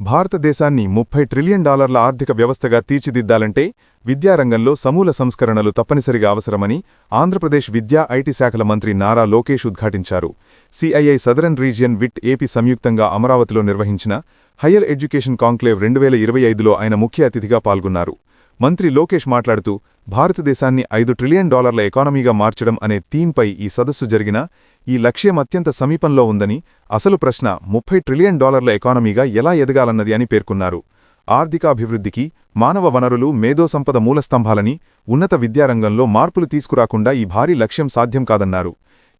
భారతదేశాన్ని $30 ట్రిలియన్ ఆర్థిక వ్యవస్థగా తీర్చిదిద్దాలంటే విద్యారంగంలో సమూల సంస్కరణలు తప్పనిసరిగా అవసరమని ఆంధ్రప్రదేశ్ విద్యా ఐటీ శాఖల మంత్రి నారా లోకేష్ ఉద్ఘాటించారు. CII southern region VIT AP సంయుక్తంగా అమరావతిలో నిర్వహించిన హయ్యర్ ఎడ్యుకేషన్ కాంక్లేవ్ 2025లో ఆయన ముఖ్య అతిథిగా పాల్గొన్నారు. మంత్రి లోకేష్ మాట్లాడుతూ భారతదేశాన్ని $5 ట్రిలియన్ ఎకానమీగా మార్చడం అనే థీమ్పై ఈ సదస్సు జరిగినా ఈ లక్ష్యం అత్యంత సమీపంలో ఉందని, అసలు ప్రశ్న $30 ట్రిలియన్ ఎకానమీగా ఎలా ఎదగాలన్నది అని పేర్కొన్నారు. ఆర్థికాభివృద్ధికి మానవ వనరులు, మేధోసంపద మూలస్తంభాలని, ఉన్నత విద్యారంగంలో మార్పులు తీసుకురాకుండా ఈ భారీ లక్ష్యం సాధ్యం కాదన్నారు.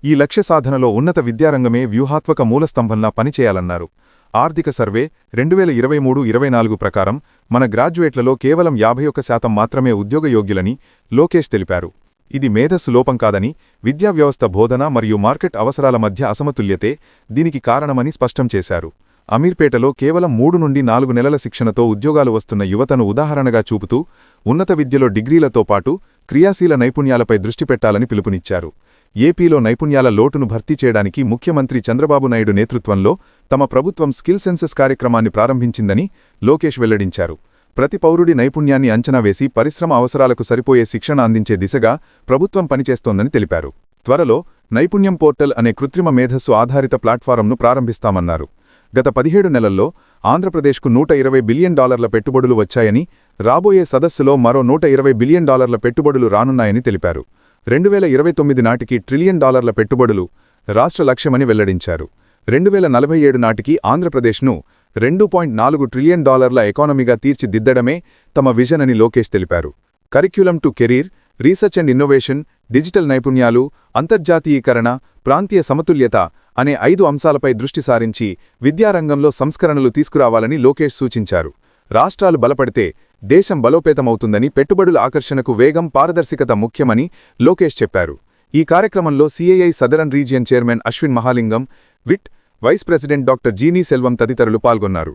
ఈ లక్ష్య సాధనలో ఉన్నత విద్యారంగమే వ్యూహాత్మక మూలస్తంభంలా పనిచేయాలన్నారు. ఆర్థిక సర్వే 2023-24 ప్రకారం మన గ్రాడ్యుయేట్లలో కేవలం 51% మాత్రమే ఉద్యోగయోగ్యులని లోకేష్ తెలిపారు. ఇది మేధస్సు లోపం కాదని, విద్యా వ్యవస్థ బోధన మరియు మార్కెట్ అవసరాల మధ్య అసమతుల్యతే దీనికి కారణమని స్పష్టం చేశారు. అమీర్పేటలో కేవలం 3 నుండి 4 నెలల శిక్షణతో ఉద్యోగాలు వస్తున్న యువతను ఉదాహరణగా చూపుతూ ఉన్నత విద్యలో డిగ్రీలతో పాటు క్రియాశీల నైపుణ్యాలపై దృష్టి పెట్టాలని పిలుపునిచ్చారు. ఏపీలో నైపుణ్యాల లోటును భర్తీ చేయడానికి ముఖ్యమంత్రి చంద్రబాబు నాయుడు నేతృత్వంలో తమ ప్రభుత్వం స్కిల్ సెన్సెస్ కార్యక్రమాన్ని ప్రారంభించిందని లోకేష్ వెల్లడించారు. ప్రతి పౌరుడి నైపుణ్యాన్ని అంచనా వేసి పరిశ్రమ అవసరాలకు సరిపోయే శిక్షణ అందించే దిశగా ప్రభుత్వం పనిచేస్తోందని తెలిపారు. త్వరలో నైపుణ్యం పోర్టల్ అనే కృత్రిమ మేధస్సు ఆధారిత ప్లాట్ఫారంను ప్రారంభిస్తామన్నారు. గత 17 నెలల్లో ఆంధ్రప్రదేశ్కు $120 బిలియన్ పెట్టుబడులు వచ్చాయని, రాబోయే సదస్సులో మరో $120 బిలియన్ పెట్టుబడులు రానున్నాయని తెలిపారు. 2029 నాటికి $1 ట్రిలియన్ పెట్టుబడులు రాష్ట్ర లక్ష్యమని వెల్లడించారు. 2047 నాటికి ఆంధ్రప్రదేశ్ను $2.4 ట్రిలియన్ ఎకానమీగా తీర్చిదిద్దడమే తమ విజన్ అని లోకేష్ తెలిపారు. Curriculum to career, research and innovation, digital నైపుణ్యాలు, అంతర్జాతీయీకరణ, ప్రాంతీయ సమతుల్యత అనే 5 అంశాలపై దృష్టి సారించి విద్యారంగంలో సంస్కరణలు తీసుకురావాలని లోకేష్ సూచించారు. రాష్ట్రాలు బలపడితే దేశం బలోపేతమవుతుందని, పెట్టుబడుల ఆకర్షణకు వేగం, పారదర్శకత ముఖ్యమని లోకేష్ చెప్పారు. ఈ కార్యక్రమంలో CII southern region chairman Ashwin Mahalingam, VIT vice president doctor జీనీ సెల్వం తదితరులు పాల్గొన్నారు.